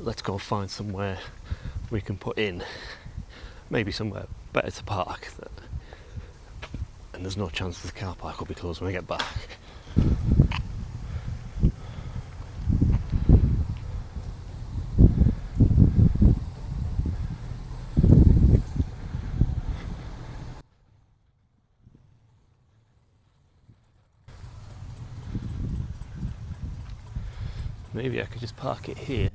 let's go find somewhere we can put in, maybe somewhere better to park, and there's no chance the car park will be closed when we get back. Maybe I could just park it here.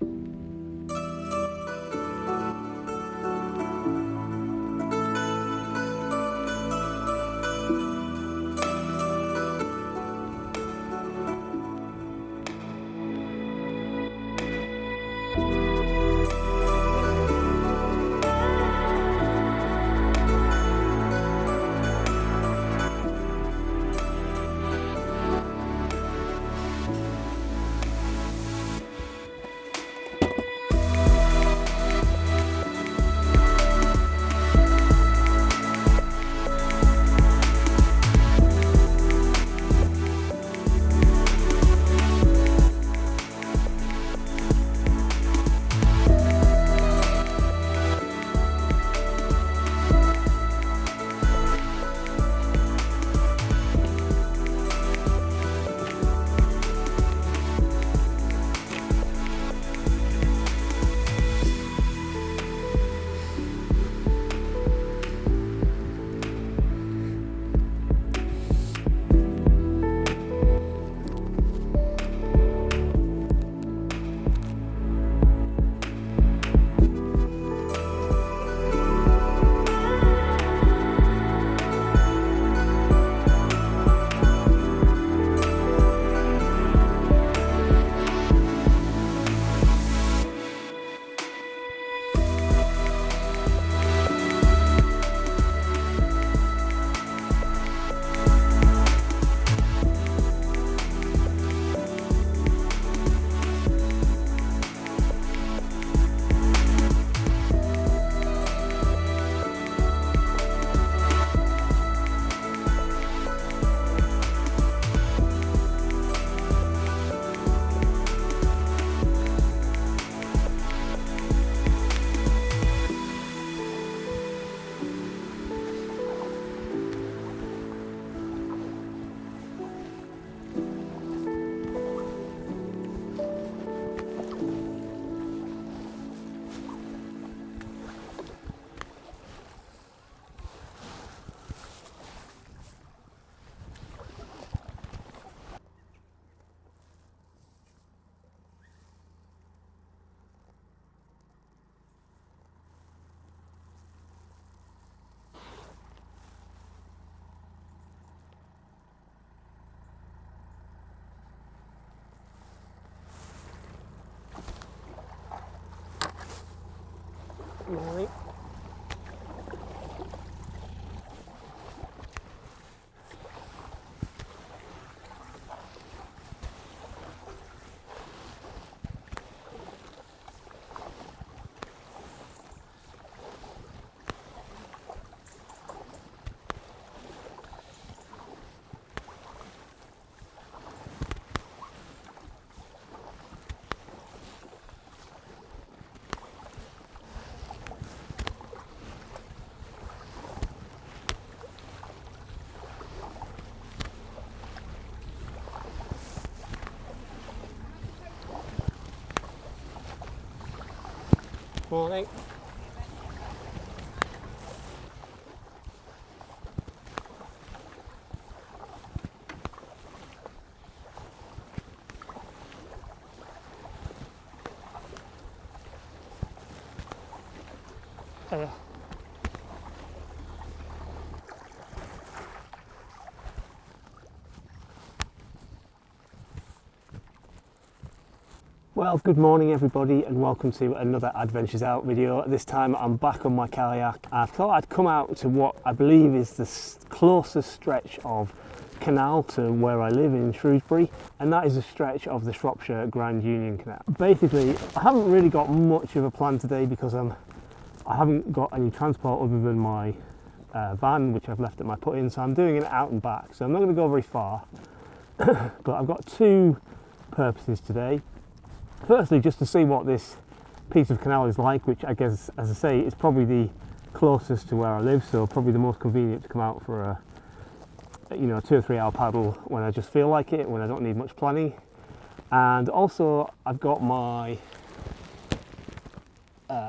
Right. Morning. Hiya. Well, good morning everybody and welcome to another Adventures Out video. This time I'm back on my kayak. I thought I'd come out to what I believe is the closest stretch of canal to where I live in Shrewsbury, and that is a stretch of the Shropshire Grand Union Canal. Basically, I haven't really got much of a plan today because I haven't got any transport other than my van, which I've left at my put-in, so I'm doing it out and back. So I'm not going to go very far, but I've got two purposes today. Firstly, just to see what this piece of canal is like, which I guess, as I say, is probably the closest to where I live, so probably the most convenient to come out for a 2 or 3 hour paddle when I just feel like it, when I don't need much planning. And also I've got my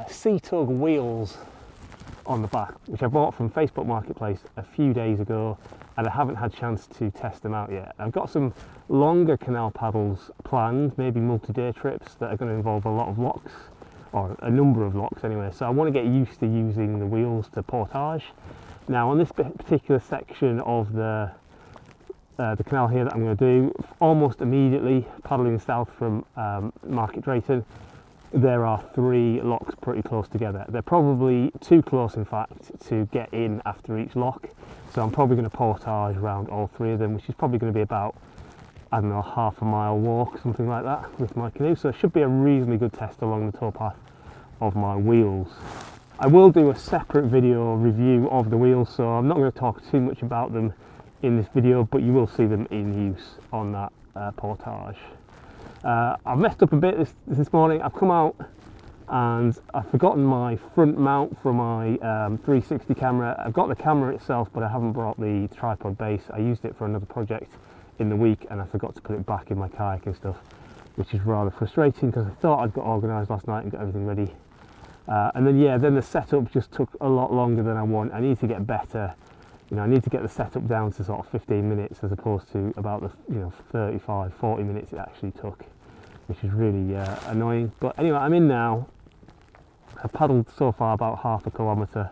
C-Tug wheels on the back, which I bought from Facebook Marketplace a few days ago, and I haven't had a chance to test them out yet. I've got some longer canal paddles planned, maybe multi-day trips that are going to involve a lot of locks, or a number of locks anyway, so I want to get used to using the wheels to portage. Now on this particular section of the canal here that I'm going to do, almost immediately paddling south from Market Drayton, there are 3 locks pretty close together. They're probably too close, in fact, to get in after each lock, so I'm probably going to portage around all 3 of them, which is probably going to be about, I don't know, half a mile walk, something like that, with my canoe. So it should be a reasonably good test along the towpath of my wheels. I will do a separate video review of the wheels, so I'm not going to talk too much about them in this video, but you will see them in use on that portage. I've messed up a bit this morning. I've come out and I've forgotten my front mount for my 360 camera. I've got the camera itself, but I haven't brought the tripod base. I used it for another project in the week and I forgot to put it back in my kayak and stuff, which is rather frustrating because I thought I'd got organised last night and got everything ready. And then the setup just took a lot longer than I want. I need to get better. I need to get the setup down to sort of 15 minutes as opposed to about the 35, 40 minutes it actually took, which is really annoying. But anyway, I'm in now. I've paddled so far about half a kilometre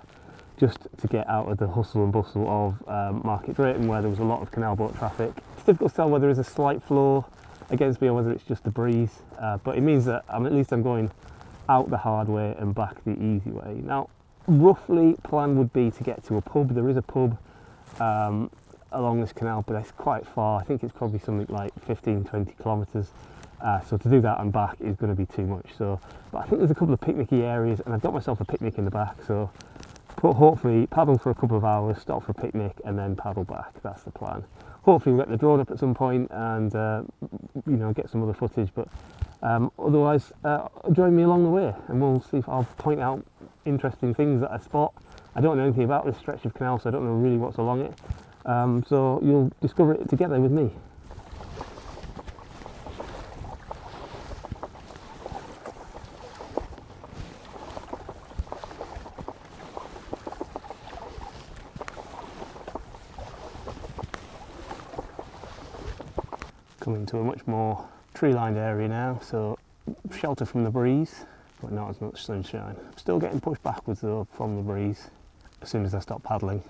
just to get out of the hustle and bustle of Market Drayton, where there was a lot of canal boat traffic. It's difficult to tell whether there's a slight flow against me or whether it's just the breeze, but it means that at least I'm going out the hard way and back the easy way. Now, roughly plan would be to get to a pub. There is a pub along this canal, but it's quite far. I think it's probably something like 15-20 kilometres, so to do that and back is going to be too much. So, but I think there's a couple of picnicky areas and I've got myself a picnic in the back, so hopefully paddle for a couple of hours, stop for a picnic and then paddle back. That's the plan. Hopefully we'll get the drone up at some point and get some other footage, but otherwise join me along the way and we'll see if I'll point out interesting things that I spot. I don't know anything about this stretch of canal, so I don't know really what's along it, so you'll discover it together with me. Coming to a much more tree-lined area now, so shelter from the breeze, but not as much sunshine. I'm still getting pushed backwards though from the breeze as soon as I stop paddling.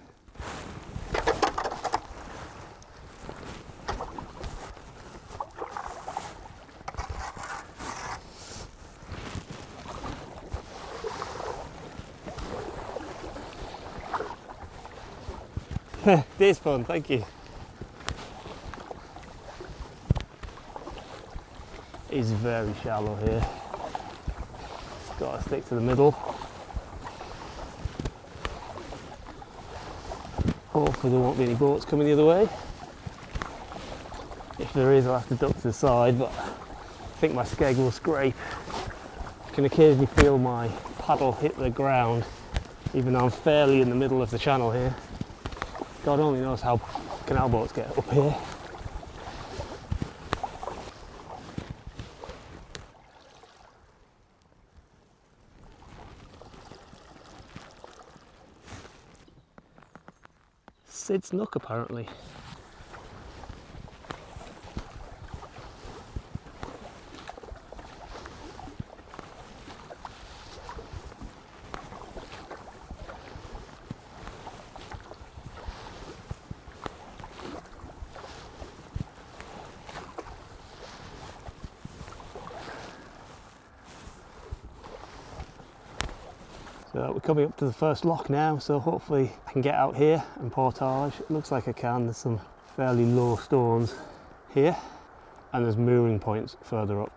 It is fun, thank you. It's very shallow here. Just got to stick to the middle. Hopefully there won't be any boats coming the other way. If there is, I'll have to duck to the side, but I think my skeg will scrape. I can occasionally feel my paddle hit the ground, even though I'm fairly in the middle of the channel here. God only knows how canal boats get up here. Sid's Nook apparently. So we're coming up to the first lock now, so hopefully I can get out here and portage. It looks like I can. There's some fairly low stones here and there's mooring points further up.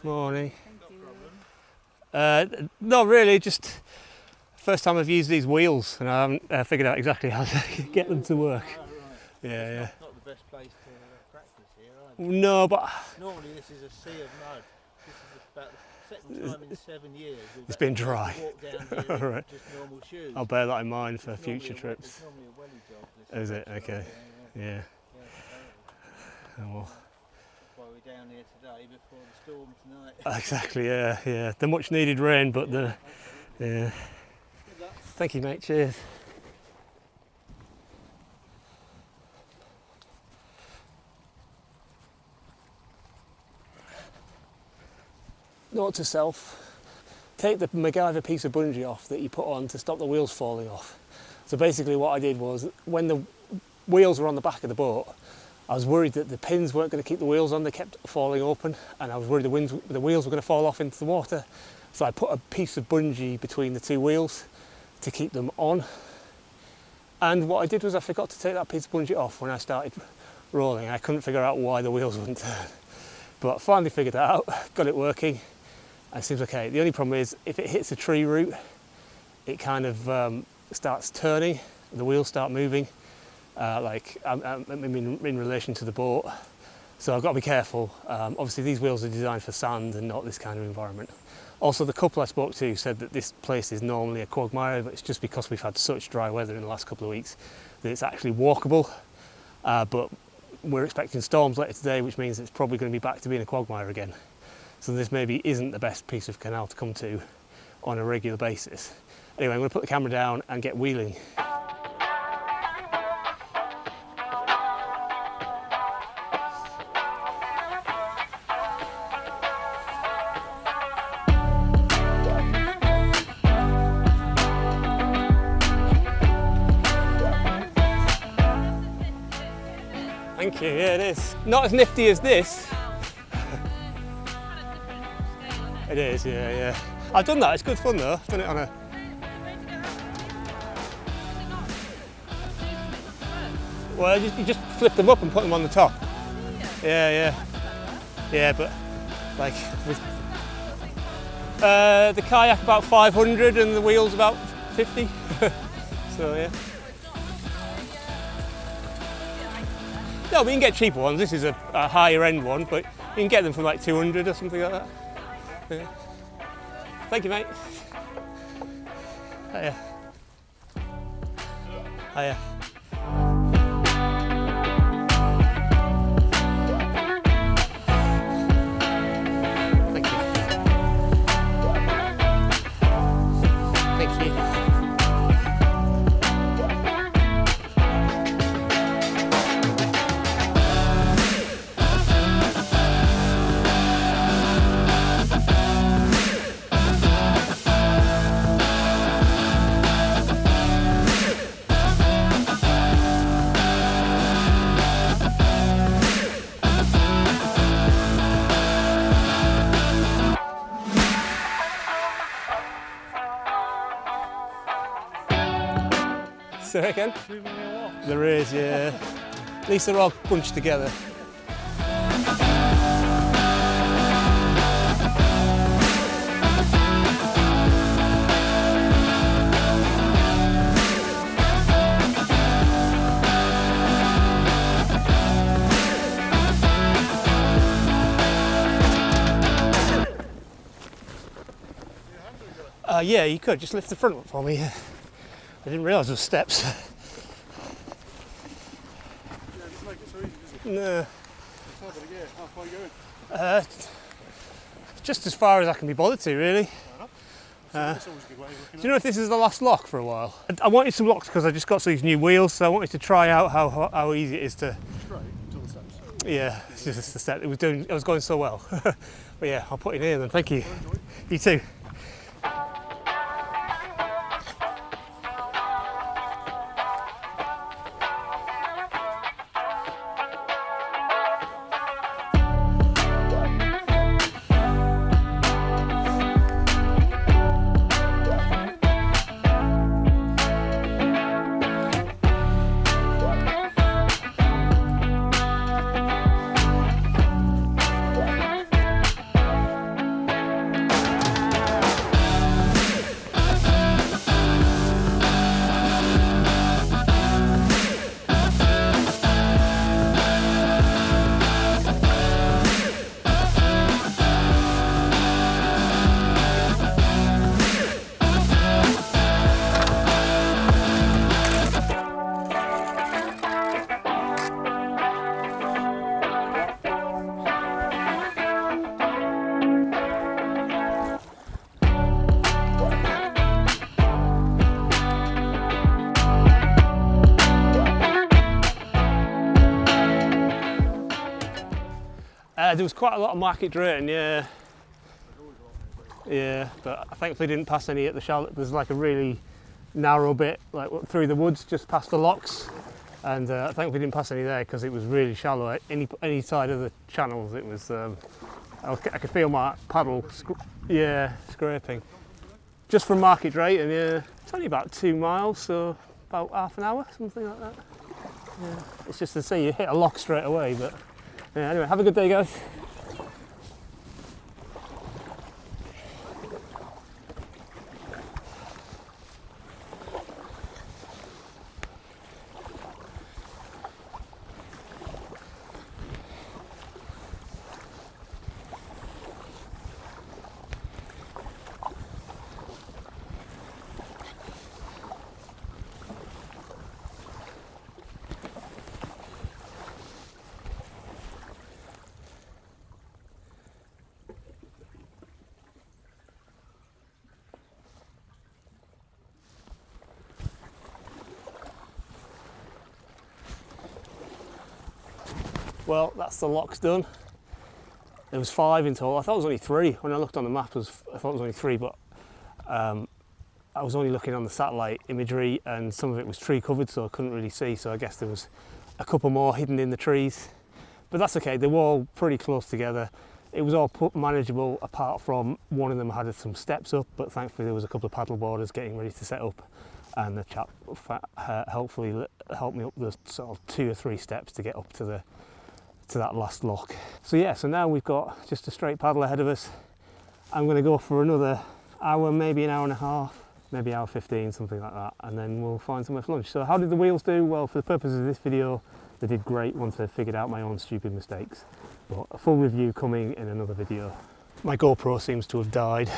Morning. Thank you. Not really, just first time I've used these wheels and I haven't figured out exactly how to get them to work. Oh, right. Yeah, yeah. Not the best place to practice here, are No, but normally this is a sea of mud. This is about the second time in 7 years we've it's been actually dry. walked down here in Right. just normal shoes. I'll bear that in mind for It's normally future a trips. It's normally a welly job. This Is it? stretch, Okay. Yeah, Yeah. yeah. Oh, well. That's why we're down here today before the storm tonight. Exactly, yeah, yeah. The much needed rain, but the, yeah. Good luck. Thank you, mate. Cheers. Note to self, take the MacGyver piece of bungee off that you put on to stop the wheels falling off. So basically what I did was, when the wheels were on the back of the boat, I was worried that the pins weren't going to keep the wheels on, they kept falling open, and I was worried the wheels were going to fall off into the water. So I put a piece of bungee between the two wheels to keep them on. And what I did was I forgot to take that piece of bungee off when I started rolling. I couldn't figure out why the wheels wouldn't turn. But I finally figured that out, got it working, and it seems okay. The only problem is if it hits a tree root, it kind of starts turning, the wheels start moving, in relation to the boat. So I've got to be careful. Obviously these wheels are designed for sand and not this kind of environment. Also, the couple I spoke to said that this place is normally a quagmire, but it's just because we've had such dry weather in the last couple of weeks that it's actually walkable. But we're expecting storms later today, which means it's probably going to be back to being a quagmire again. So this maybe isn't the best piece of canal to come to on a regular basis. Anyway, I'm going to put the camera down and get wheeling. Thank you, yeah it is. Not as nifty as this. It is, yeah, yeah. I've done that, it's good fun though. I've done it on a... Well, you just flip them up and put them on the top. Yeah, yeah. Yeah, but like with the kayak about 500 and the wheels about 50. So yeah. No, but you can get cheaper ones. This is a higher end one, but you can get them for like 200 or something like that. Yeah. Thank you, mate. Hiya. Hiya. Thank you. Thank you. Say again? There is, yeah. At least they're all bunched together. Yeah, you could. Just lift the front up for me. I didn't realise there were steps. Yeah, just make it so easy, doesn't it? No. How about again? How far are you going? Just as far as I can be bothered to, really. Fair enough. That's always a good way of looking Do you know if this is the last lock for a while? I wanted some locks because I just got these new wheels, so I wanted to try out how easy it is to. straight until the steps. Yeah, it's just the step. It was going so well. But yeah, I'll put it in here then. Thank you. Well, enjoy. You too. There was quite a lot of Market Drayton, yeah. Yeah, but I thankfully didn't pass any at the shallow. There's like a really narrow bit, like through the woods, just past the locks. And thankfully didn't pass any there because it was really shallow. Any side of the channels, it was. I could feel my paddle, scraping. Just from Market Drayton, yeah. It's only about 2 miles, so about half an hour, something like that. Yeah. It's just to say you hit a lock straight away, but yeah. Anyway, have a good day, guys. Well, that's the locks done. There was 5 in total. I thought it was only 3. When I looked on the map, I thought it was only 3, but I was only looking on the satellite imagery and some of it was tree covered, so I couldn't really see. So I guess there was a couple more hidden in the trees, but that's okay. They were all pretty close together. It was all manageable apart from one of them had some steps up, but thankfully there was a couple of paddleboarders getting ready to set up, and the chap helpfully helped me up the sort of 2 or 3 steps to get up to that last lock. So yeah, so now we've got just a straight paddle ahead of us. I'm going to go for another hour, maybe an hour and a half, maybe hour 15, something like that, and then we'll find somewhere for lunch. So how did the wheels do? Well, for the purposes of this video, they did great once I figured out my own stupid mistakes. But a full review coming in another video. My GoPro seems to have died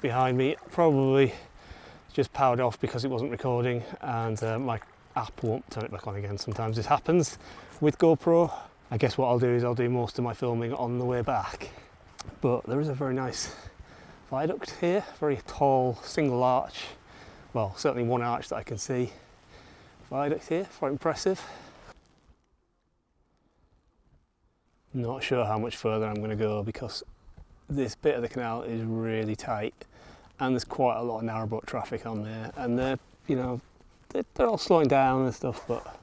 behind me. Probably just powered off because it wasn't recording, and my app won't turn it back on again. Sometimes this happens with GoPro. I guess what I'll do is I'll do most of my filming on the way back. But there is a very nice viaduct here, very tall single arch. Well, certainly one arch that I can see. Viaduct here, quite impressive. Not sure how much further I'm going to go because this bit of the canal is really tight and there's quite a lot of narrowboat traffic on there, and they're, you know, they're all slowing down and stuff, but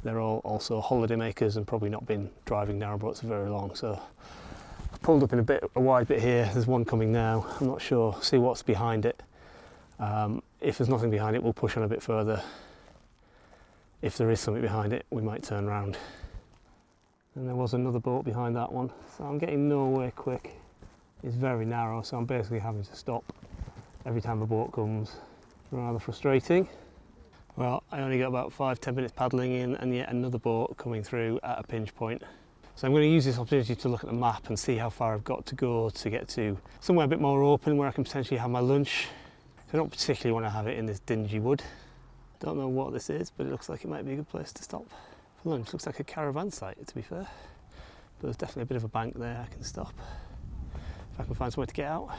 they're all also holiday makers and probably not been driving narrowboats for very long. So I pulled up in a wide bit here. There's one coming now. I'm not sure. See what's behind it. If there's nothing behind it, we'll push on a bit further. If there is something behind it, we might turn around. And there was another boat behind that one. So I'm getting nowhere quick. It's very narrow, so I'm basically having to stop every time a boat comes. Rather frustrating. Well, I only got about 5-10 minutes paddling in and yet another boat coming through at a pinch point. So I'm going to use this opportunity to look at the map and see how far I've got to go to get to somewhere a bit more open where I can potentially have my lunch. So I don't particularly want to have it in this dingy wood. Don't know what this is, but it looks like it might be a good place to stop for lunch. Looks like a caravan site, to be fair. But there's definitely a bit of a bank there I can stop if I can find somewhere to get out.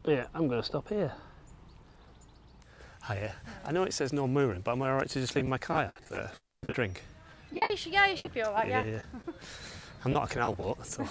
Yeah, I'm going to stop here. Hiya. I know it says no mooring, but am I alright to just leave my kayak there for a drink? Yeah, you should be alright, yeah. I'm not a canal boat, so.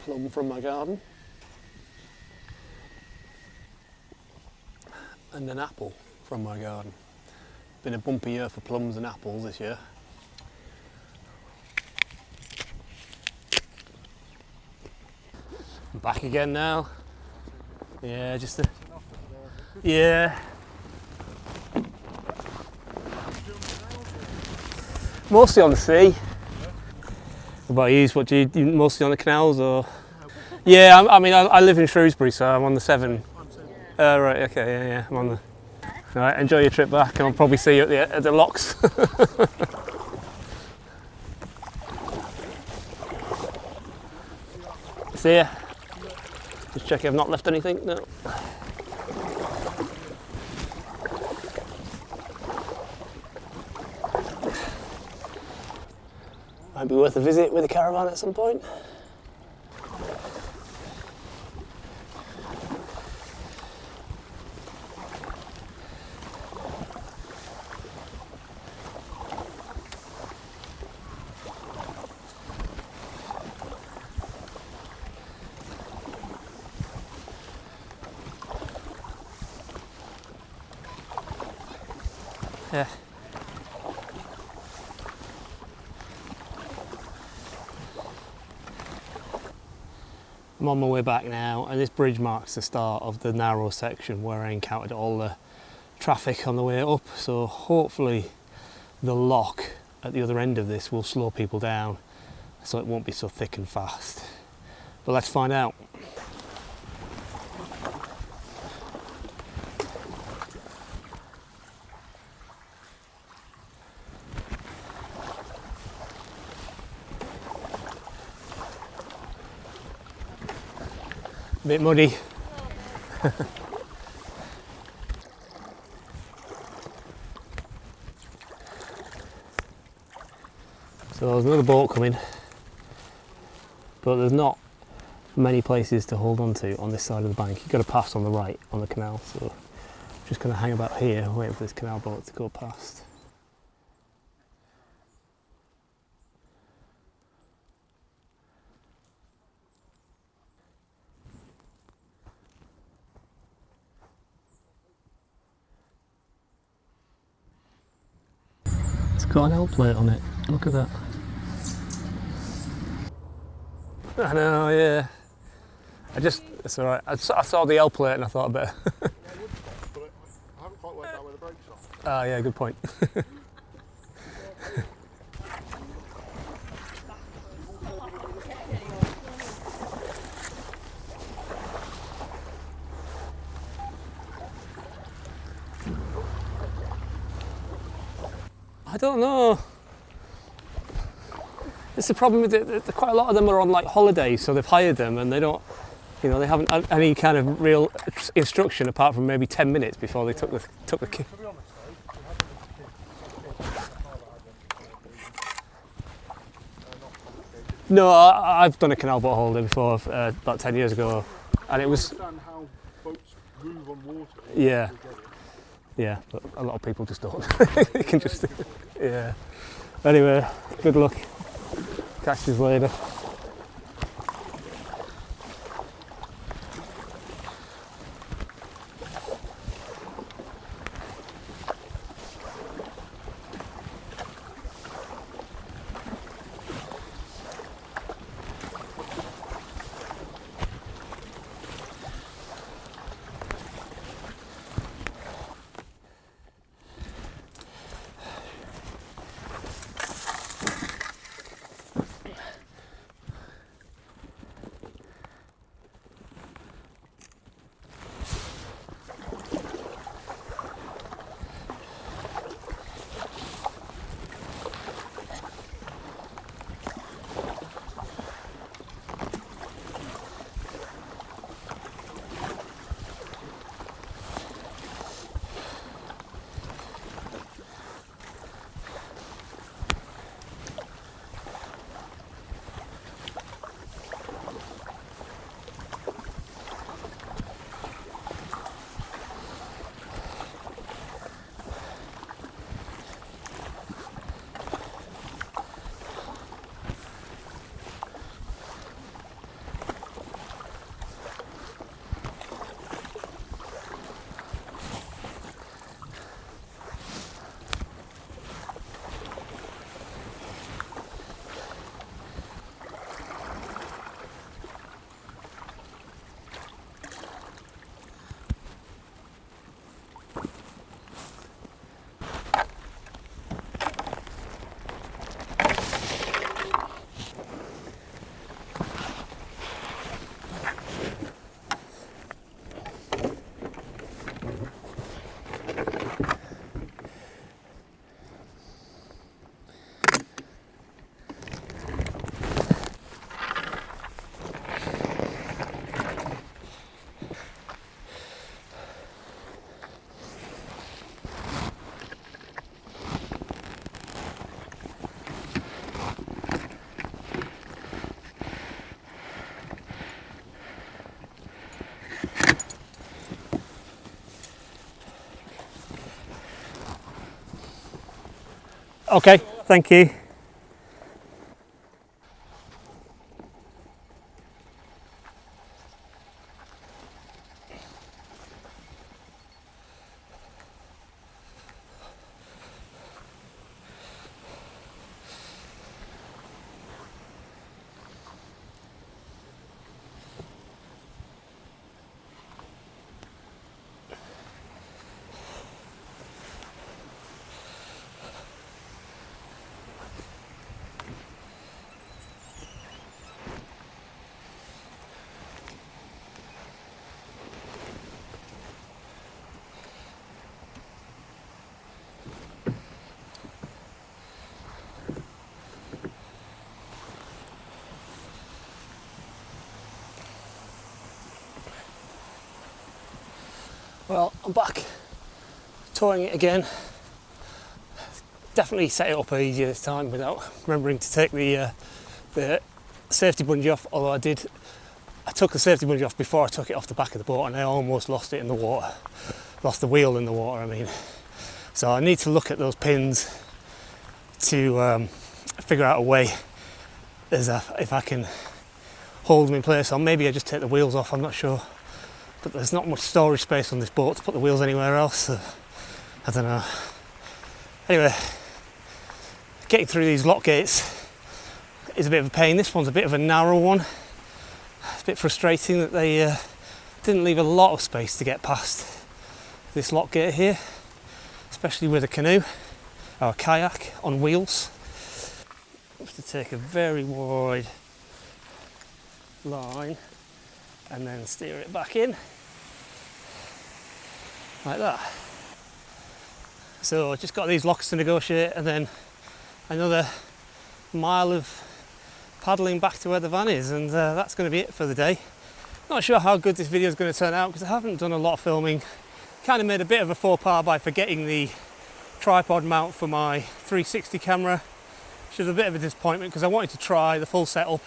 Plum from my garden, and an apple from my garden. Been a bumpy year for plums and apples this year. I'm back again now. Yeah, just a, yeah. Mostly on the sea. What about you? What do you mostly on the canals or? Yeah, I mean I live in Shrewsbury, so I'm on the 7. Right, okay, yeah, I'm on the. All right, enjoy your trip back, and I'll probably see you at the locks. See ya. Just check I've not left anything. No. Might be worth a visit with a caravan at some point. Yeah. I'm on my way back now, and this bridge marks the start of the narrow section where I encountered all the traffic on the way up, so hopefully the lock at the other end of this will slow people down so it won't be so thick and fast. But let's find out. A bit muddy. So there's another boat coming, but there's not many places to hold on to on this side of the bank. You've got to pass on the right on the canal, so I'm just going to hang about here waiting for this canal boat to go past. It's got an L plate on it, look at that. I know, yeah. It's alright. I saw the L plate and I thought I better. But I haven't quite worked out where the brakes are. Ah, yeah, good point. I don't know. It's the problem with it, quite a lot of them are on like holidays, so they've hired them and they don't, you know, they haven't had any kind of real instruction apart from maybe 10 minutes before they took the key. To be honest though, No, I've done a canal boat holiday before, about 10 years ago, and it was, understand how boats move on water. yeah, yeah, but a lot of people just don't. You can just, yeah. Anyway, good luck. Catch you later. Okay, thank you. Well, I'm back towing it again. Definitely set it up easier this time without remembering to take the safety bungee off, although I took the safety bungee off before I took it off the back of the boat and I almost lost it in the water. Lost the wheel in the water, I mean. So I need to look at those pins to figure out a way if I can hold them in place, or maybe I just take the wheels off, I'm not sure. But there's not much storage space on this boat to put the wheels anywhere else, so I don't know. Anyway, getting through these lock gates is a bit of a pain. This one's a bit of a narrow one. It's a bit frustrating that they didn't leave a lot of space to get past this lock gate here, especially with a canoe or a kayak on wheels. You have to take a very wide line and then steer it back in like that. So just got these locks to negotiate and then another mile of paddling back to where the van is, and that's going to be it for the day. Not sure how good this video is going to turn out because I haven't done a lot of filming. Kind of made a bit of a faux pas by forgetting the tripod mount for my 360 camera, which is a bit of a disappointment because I wanted to try the full setup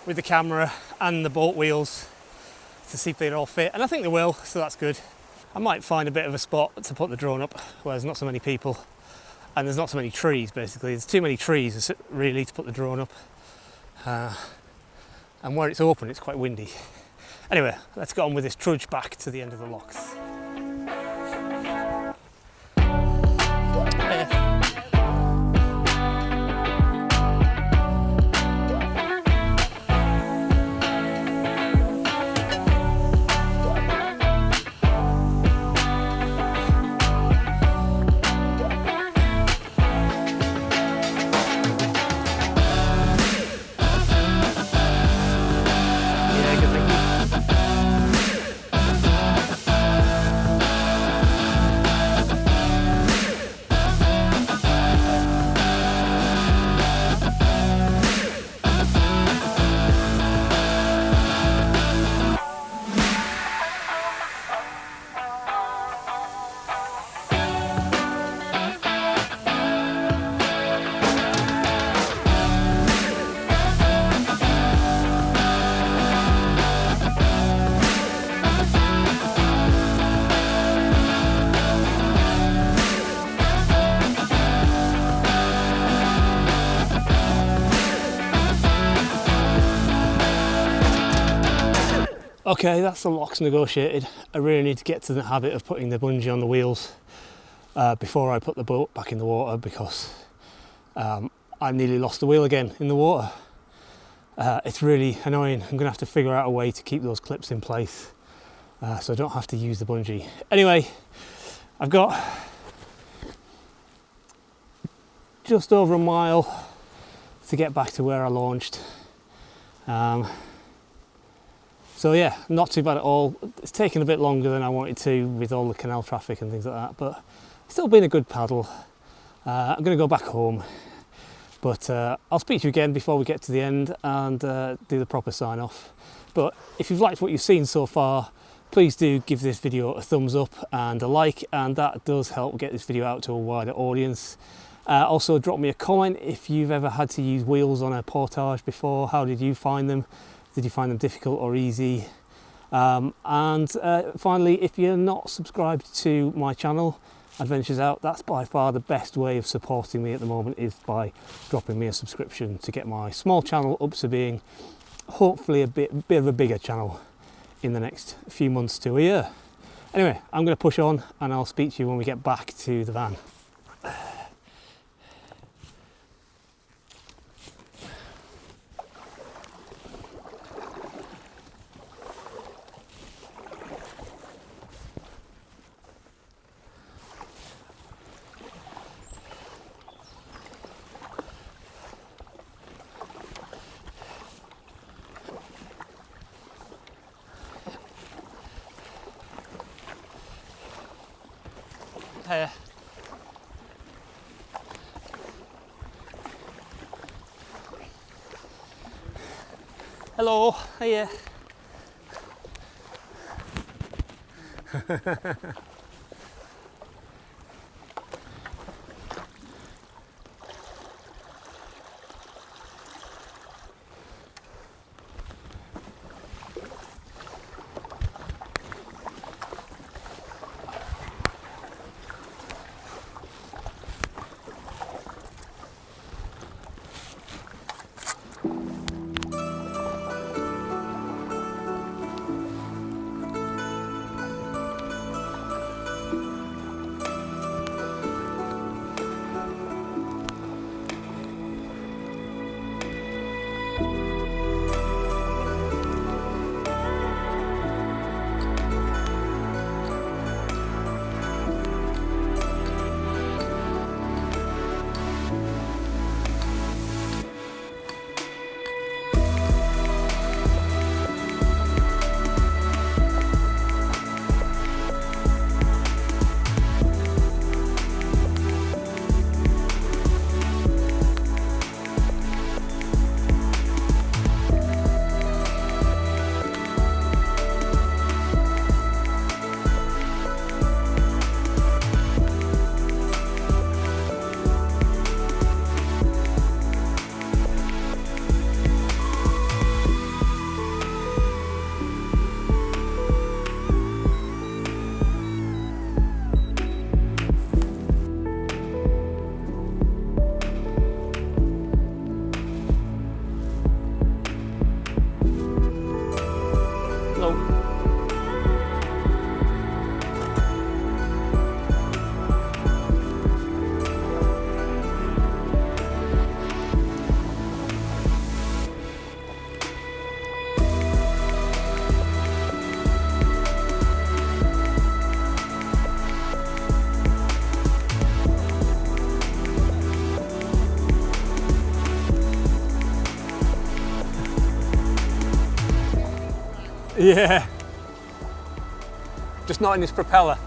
with the camera and the boat wheels to see if they'd all fit, and I think they will, so that's good. I might find a bit of a spot to put the drone up where there's not so many people and there's not so many trees. Basically there's too many trees really to put the drone up, and where it's open it's quite windy. Anyway, let's get on with this trudge back to the end of the locks. Okay, that's the locks negotiated. I really need to get to the habit of putting the bungee on the wheels before I put the boat back in the water, because I nearly lost the wheel again in the water. It's really annoying. I'm going to have to figure out a way to keep those clips in place so I don't have to use the bungee. Anyway, I've got just over a mile to get back to where I launched. So yeah, not too bad at all. It's taken a bit longer than I wanted to with all the canal traffic and things like that, but still been a good paddle. I'm going to go back home, but I'll speak to you again before we get to the end and do the proper sign off. But if you've liked what you've seen so far, please do give this video a thumbs up and a like, and that does help get this video out to a wider audience. Also drop me a comment if you've ever had to use wheels on a portage before. How did you find them? Did you find them difficult or easy? And finally, if you're not subscribed to my channel, adventures out, that's by far the best way of supporting me at the moment, is by dropping me a subscription to get my small channel up to being hopefully a bit of a bigger channel in the next few months to a year. Anyway, I'm going to push on and I'll speak to you when we get back to the van. Hiya. Hello, hiya. Yeah, just not in this propeller.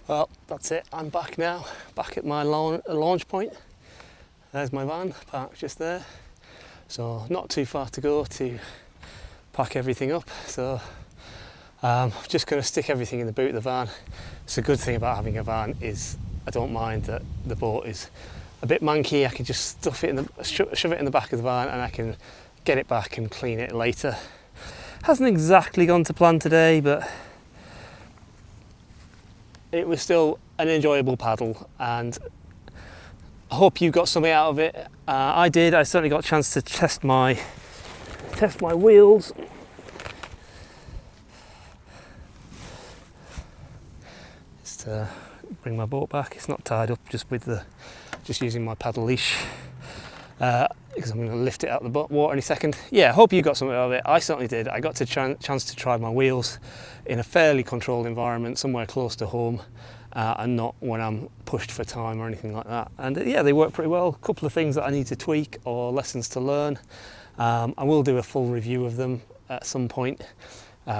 Well, that's it. I'm back now, back at my launch point. There's my van parked just there. So not too far to go to pack everything up. So I'm just going to stick everything in the boot of the van. It's a good thing about having a van is I don't mind that the boat is a bit manky. I can just stuff it in the shove it in the back of the van, and I can get it back and clean it later. Hasn't exactly gone to plan today, but it was still an enjoyable paddle, and I hope you got something out of it. I did. I certainly got a chance to test my wheels. Just bring my boat back. It's not tied up, just using my paddle leash, because I'm going to lift it out of the water any second. Yeah, I hope you got something out of it. I certainly did. I got to chance to try my wheels in a fairly controlled environment, somewhere close to home, and not when I'm pushed for time or anything like that. And yeah, they work pretty well. A couple of things that I need to tweak or lessons to learn. I will do a full review of them at some point.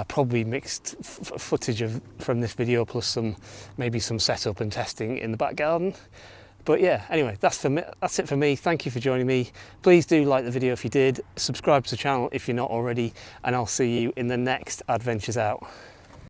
Probably mixed footage from this video plus maybe some setup and testing in the back garden. But yeah, anyway, that's it for me. Thank you for joining me. Please do like the video if you did, subscribe to the channel if you're not already, and I'll see you in the next Adventures Out.